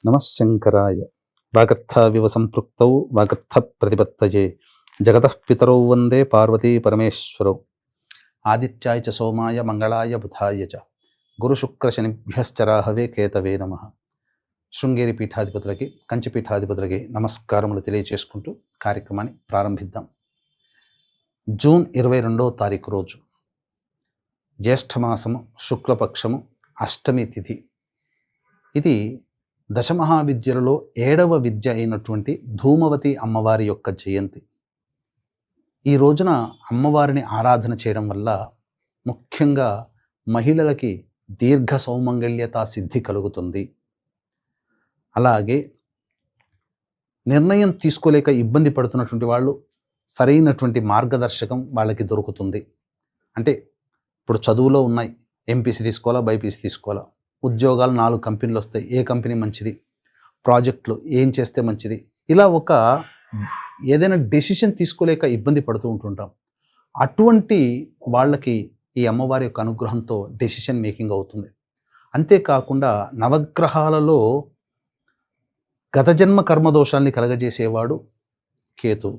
నమఃశంకరాయ వాగర్థావివ సంపృక్తౌ వాగర్థ ప్రతిపత్తయే జగతః పితరౌ వందే పార్వతీ పరమేశ్వరౌ ఆదిత్యాయ చ సోమాయ మంగళాయ బుధాయ చ గురుశుక్రశనిభ్యశ్చరాహవే కేతవే నమః. శృంగేరి పీఠాధిపతులకి కంచి పీఠాధిపతులకి నమస్కారములు తెలియచేసుకుంటూ కార్యక్రమాన్ని ప్రారంభిద్దాం. జూన్ 22వ తారీఖు రోజు జ్యేష్ఠమాసము శుక్లపక్షము అష్టమి తిథి. ఇది దశమహావిద్యలలో 7వ విద్య అయినటువంటి ధూమవతి అమ్మవారి యొక్క జయంతి. ఈ రోజున అమ్మవారిని ఆరాధన చేయడం వల్ల ముఖ్యంగా మహిళలకి దీర్ఘ సౌమంగళ్యత సిద్ధి కలుగుతుంది. అలాగే నిర్ణయం తీసుకోలేక ఇబ్బంది పడుతున్నటువంటి వాళ్ళు సరైనటువంటి మార్గదర్శకం వాళ్ళకి దొరుకుతుంది. అంటే ఇప్పుడు చదువులో ఉన్నాయి, ఎంపీసీ తీసుకోవాలా, బైపీసీ తీసుకోవాలా, ఉద్యోగాలు 4 కంపెనీలు వస్తాయి, ఏ కంపెనీ మంచిది, ప్రాజెక్టులు ఏం చేస్తే మంచిది, ఇలా ఏదైనా డెసిషన్ తీసుకోలేక ఇబ్బంది పడుతూ ఉంటుంటాం. అటువంటి వాళ్ళకి ఈ అమ్మవారి యొక్క అనుగ్రహంతో డెసిషన్ మేకింగ్ అవుతుంది. అంతేకాకుండా నవగ్రహాలలో గత జన్మ కర్మదోషాల్ని కలగజేసేవాడు కేతు.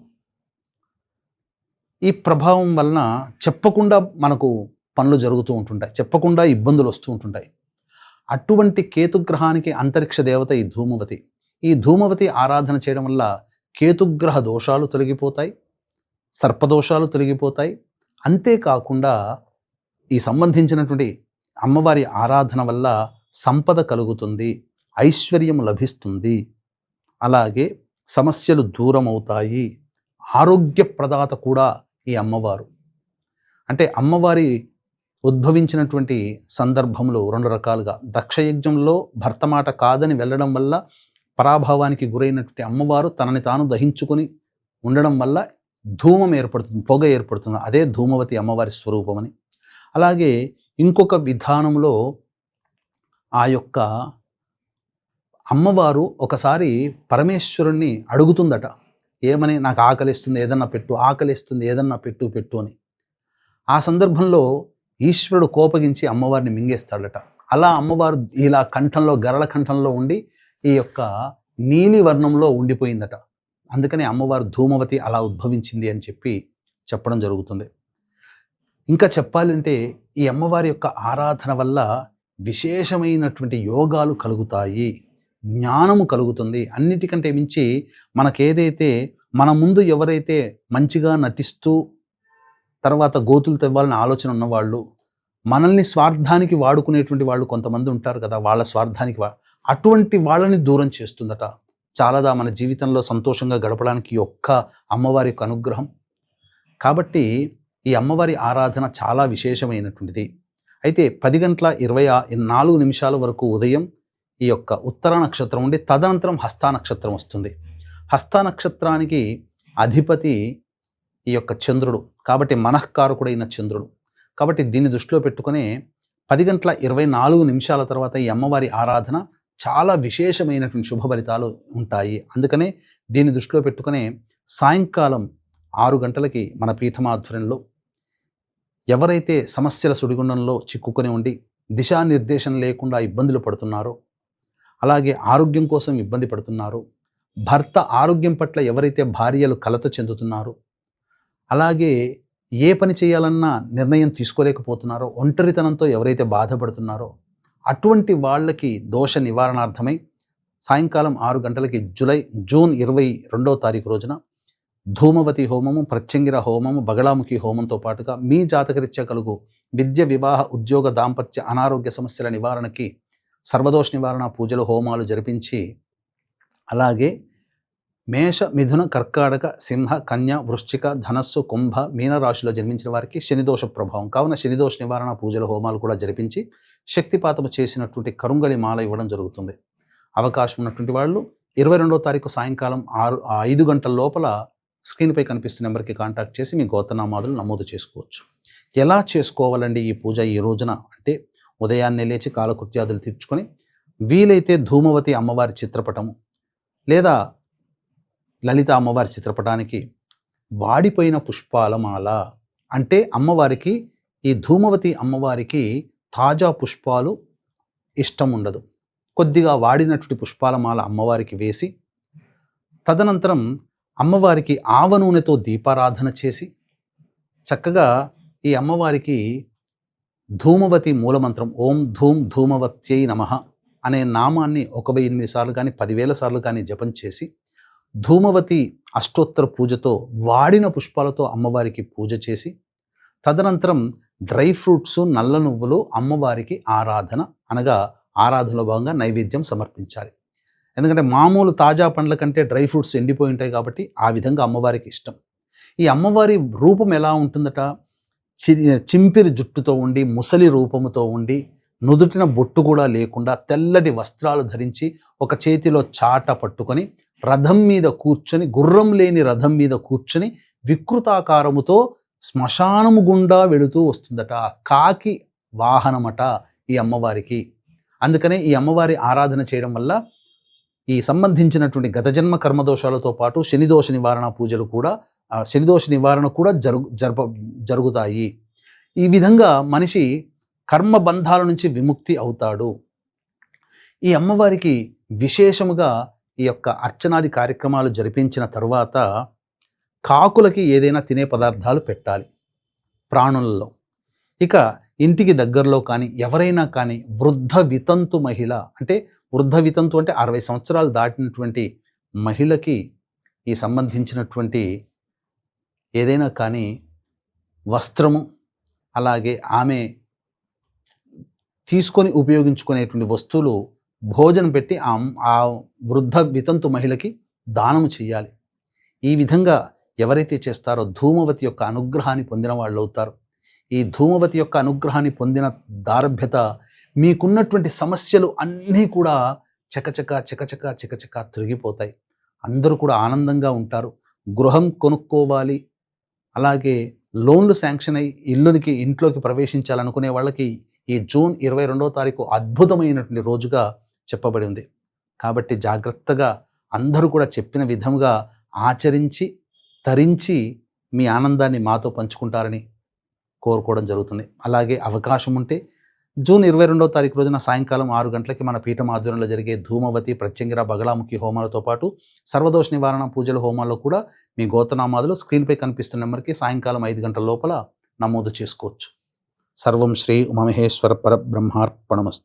ఈ ప్రభావం వలన చెప్పకుండా మనకు పనులు జరుగుతూ ఉంటుంటాయి, చెప్పకుండా ఇబ్బందులు వస్తూ ఉంటుంటాయి. అటువంటి కేతుగ్రహానికి అంతరిక్ష దేవత ఈ ధూమవతి. ఈ ధూమవతి ఆరాధన చేయడం వల్ల కేతుగ్రహ దోషాలు తొలగిపోతాయి, సర్పదోషాలు తొలగిపోతాయి. అంతేకాకుండా ఈ సంబంధించినటువంటి అమ్మవారి ఆరాధన వల్ల సంపద కలుగుతుంది, ఐశ్వర్యం లభిస్తుంది, అలాగే సమస్యలు దూరం అవుతాయి. ఆరోగ్య ప్రదాత కూడా ఈ అమ్మవారు. అంటే అమ్మవారి ఉద్భవించినటువంటి సందర్భంలో 2 రకాలుగా, దక్షయజ్ఞంలో భర్త మాట కాదని వెళ్ళడం వల్ల పరాభావానికి గురైనటువంటి అమ్మవారు తనని తాను దహించుకొని ఉండడం వల్ల ధూమం ఏర్పడుతుంది, పొగ ఏర్పడుతుంది. అదే ధూమవతి అమ్మవారి స్వరూపమని. అలాగే ఇంకొక విధానంలో ఆ యొక్క అమ్మవారు ఒకసారి పరమేశ్వరుణ్ణి అడుగుతుందట, ఏమని, నాకు ఆకలిస్తుంది ఏదన్నా పెట్టు, ఆకలిస్తుంది ఏదన్నా పెట్టు అని. ఆ సందర్భంలో ఈశ్వరుడు కోపగించి అమ్మవారిని మింగేస్తాడట. అలా అమ్మవారు ఇలా కంఠంలో, గరళ కంఠంలో ఉండి ఈ యొక్క నీలి వర్ణంలో ఉండిపోయిందట. అందుకని అమ్మవారు ధూమవతి అలా ఉద్భవించింది అని చెప్పడం జరుగుతుంది. ఇంకా చెప్పాలంటే ఈ అమ్మవారి యొక్క ఆరాధన వల్ల విశేషమైనటువంటి యోగాలు కలుగుతాయి, జ్ఞానము కలుగుతుంది. అన్నిటికంటే మించి మనకేదైతే మన ముందు ఎవరైతే మంచిగా నటిస్తూ తర్వాత గోతులు తెవ్వాలని ఆలోచన ఉన్నవాళ్ళు, మనల్ని స్వార్థానికి వాడుకునేటువంటి వాళ్ళు కొంతమంది ఉంటారు కదా, వాళ్ళ స్వార్థానికి అటువంటి వాళ్ళని దూరం చేస్తుందట. చాలాదా మన జీవితంలో సంతోషంగా గడపడానికి ఒక్క అమ్మవారి యొక్క అనుగ్రహం. కాబట్టి ఈ అమ్మవారి ఆరాధన చాలా విశేషమైనటువంటిది. అయితే 10:24 వరకు ఉదయం ఈ యొక్క ఉత్తర నక్షత్రం ఉండి తదనంతరం హస్తా నక్షత్రం వస్తుంది. హస్తా నక్షత్రానికి అధిపతి ఈ యొక్క చంద్రుడు, కాబట్టి మనఃకారకుడైన చంద్రుడు. కాబట్టి దీన్ని దృష్టిలో పెట్టుకుని 10:24 తర్వాత ఈ అమ్మవారి ఆరాధన చాలా విశేషమైనటువంటి శుభ ఫలితాలు ఉంటాయి. అందుకనే దీన్ని దృష్టిలో పెట్టుకుని సాయంకాలం 6 గంటలకి మన పీఠమాధ్వర్యంలో ఎవరైతే సమస్యల సుడిగుండంలో చిక్కుకొని ఉండి దిశానిర్దేశం లేకుండా ఇబ్బందులు పడుతున్నారో, అలాగే ఆరోగ్యం కోసం ఇబ్బంది పడుతున్నారో, భర్త ఆరోగ్యం పట్ల ఎవరైతే భార్యలు కలత చెందుతున్నారో, అలాగే ఏ పని చేయాలన్నా నిర్ణయం తీసుకోలేకపోతున్నారో, ఒంటరితనంతో ఎవరైతే బాధపడుతున్నారో అటువంటి వాళ్ళకి దోష నివారణార్థమై సాయంకాలం 6 గంటలకి జూన్ 22వ తారీఖు రోజున ధూమవతి హోమము, ప్రత్యంగిర హోమము, బగళాముఖి హోమంతో పాటుగా మీ జాతకరీత్యా కలుగు విద్య, వివాహ, ఉద్యోగ, దాంపత్య, అనారోగ్య సమస్యల నివారణకి సర్వదోష నివారణ పూజలు, హోమాలు జరిపించి, అలాగే మేష, మిథున, కర్కాటక, సింహ, కన్య, వృశ్చిక, ధనస్సు, కుంభ, మీనరాశిలో జన్మించిన వారికి శనిదోష ప్రభావం కావున శనిదోష నివారణ పూజల, హోమాలు కూడా జరిపించి శక్తిపాతము చేసినటువంటి కరుంగలి మాల ఇవ్వడం జరుగుతుంది. అవకాశం ఉన్నటువంటి వాళ్ళు 22వ తారీఖు సాయంకాలం 5 గంటల లోపల స్క్రీన్పై కనిపిస్తున్న నెంబర్కి కాంటాక్ట్ చేసి మీ గోత్రనామాదులు నమోదు చేసుకోవచ్చు. ఎలా చేసుకోవాలండి ఈ పూజ ఈ రోజున అంటే, ఉదయాన్నే లేచి కాలకృత్యాదులు తీర్చుకొని వీలైతే ధూమవతి అమ్మవారి చిత్రపటము లేదా లలిత అమ్మవారి చిత్రపటానికి వాడిపోయిన పుష్పాల మాల, అంటే అమ్మవారికి, ఈ ధూమవతి అమ్మవారికి తాజా పుష్పాలు ఇష్టం ఉండదు. కొద్దిగా వాడినటువంటి పుష్పాల మాల అమ్మవారికి వేసి, తదనంతరం అమ్మవారికి ఆవ నూనెతో దీపారాధన చేసి, చక్కగా ఈ అమ్మవారికి ధూమవతి మూలమంత్రం ఓం ధూం ధూమవత్యై నమః అనే నామాన్ని 1008 సార్లు కానీ 10,000 సార్లు కానీ జపం చేసి, ధూమవతి అష్టోత్తర పూజతో వాడిన పుష్పాలతో అమ్మవారికి పూజ చేసి, తదనంతరం డ్రై ఫ్రూట్స్, నల్ల నువ్వులు అమ్మవారికి ఆరాధన అనగా ఆరాధనలో భాగంగా నైవేద్యం సమర్పించాలి. ఎందుకంటే మామూలు తాజా పండ్ల కంటే డ్రై ఫ్రూట్స్ ఎండిపోయి ఉంటాయి కాబట్టి ఆ విధంగా అమ్మవారికి ఇష్టం. ఈ అమ్మవారి రూపం ఎలా ఉంటుందట, చింపిరి జుట్టుతో ఉండి, ముసలి రూపముతో ఉండి, నుదుటిన బొట్టు కూడా లేకుండా తెల్లటి వస్త్రాలు ధరించి, ఒక చేతిలో చాట పట్టుకొని, రథం మీద కూర్చొని, గుర్రం లేని రథం మీద కూర్చొని వికృతాకారముతో శ్మశానము గుండా వెళుతూ వస్తుందట. కాకి వాహనమట ఈ అమ్మవారికి. అందుకనే ఈ అమ్మవారి ఆరాధన చేయడం వల్ల ఈ సంబంధించినటువంటి గత జన్మ కర్మదోషాలతో పాటు శనిదోష నివారణ పూజలు కూడా, శనిదోష నివారణ కూడా జరుగుతాయి. ఈ విధంగా మనిషి కర్మబంధాల నుంచి విముక్తి అవుతాడు. ఈ అమ్మవారికి విశేషముగా ఈ యొక్క అర్చనాది కార్యక్రమాలు జరిపించిన తరువాత కాకులకి ఏదైనా తినే పదార్థాలు పెట్టాలి ప్రాణులలో. ఇక ఇంటికి దగ్గరలో కానీ ఎవరైనా కానీ వృద్ధ వితంతు మహిళ, అంటే వృద్ధ వితంతు అంటే 60 సంవత్సరాలు దాటినటువంటి మహిళకి ఈ సంబంధించినటువంటి ఏదైనా కానీ వస్త్రము, అలాగే ఆమె తీసుకొని ఉపయోగించుకునేటువంటి వస్తువులు భోజనం పెట్టి ఆ వృద్ధ వితంతు మహిళకి దానము చేయాలి. ఈ విధంగా ఎవరైతే చేస్తారో ధూమవతి యొక్క అనుగ్రహాన్ని పొందిన వాళ్ళు అవుతారు. ఈ ధూమవతి యొక్క అనుగ్రహాన్ని పొందిన దారభ్యత మీకున్నటువంటి సమస్యలు అన్నీ కూడా చకచక చకచక చకచక తొలగిపోతాయి. అందరూ కూడా ఆనందంగా ఉంటారు. గృహం కొనుక్కోవాలి, అలాగే లోన్లు శాంక్షన్ అయ్యి ఇంట్లోకి ప్రవేశించాలనుకునే వాళ్ళకి ఈ జూన్ 22వ తారీఖు అద్భుతమైనటువంటి రోజుగా చెప్పబడి ఉంది. కాబట్టి జాగ్రత్తగా అందరూ కూడా చెప్పిన విధంగా ఆచరించి తరించి మీ ఆనందాన్ని మాతో పంచుకుంటారని కోరుకోవడం జరుగుతుంది. అలాగే అవకాశం ఉంటే జూన్ 22వ తారీఖు రోజున సాయంకాలం 6 గంటలకి మన పీఠం ఆధ్వర్యంలో జరిగే ధూమవతి, ప్రత్యంగిర, బగళాముఖి హోమాలతో పాటు సర్వదోష నివారణ పూజల హోమాల్లో కూడా మీ గోత్రనామాదులు స్క్రీన్పై కనిపిస్తున్న నెంబర్కి సాయంకాలం 5 గంటల లోపల నమోదు చేసుకోవచ్చు. సర్వం శ్రీ ఉమామహేశ్వర పరబ్రహ్మార్పణమస్తు.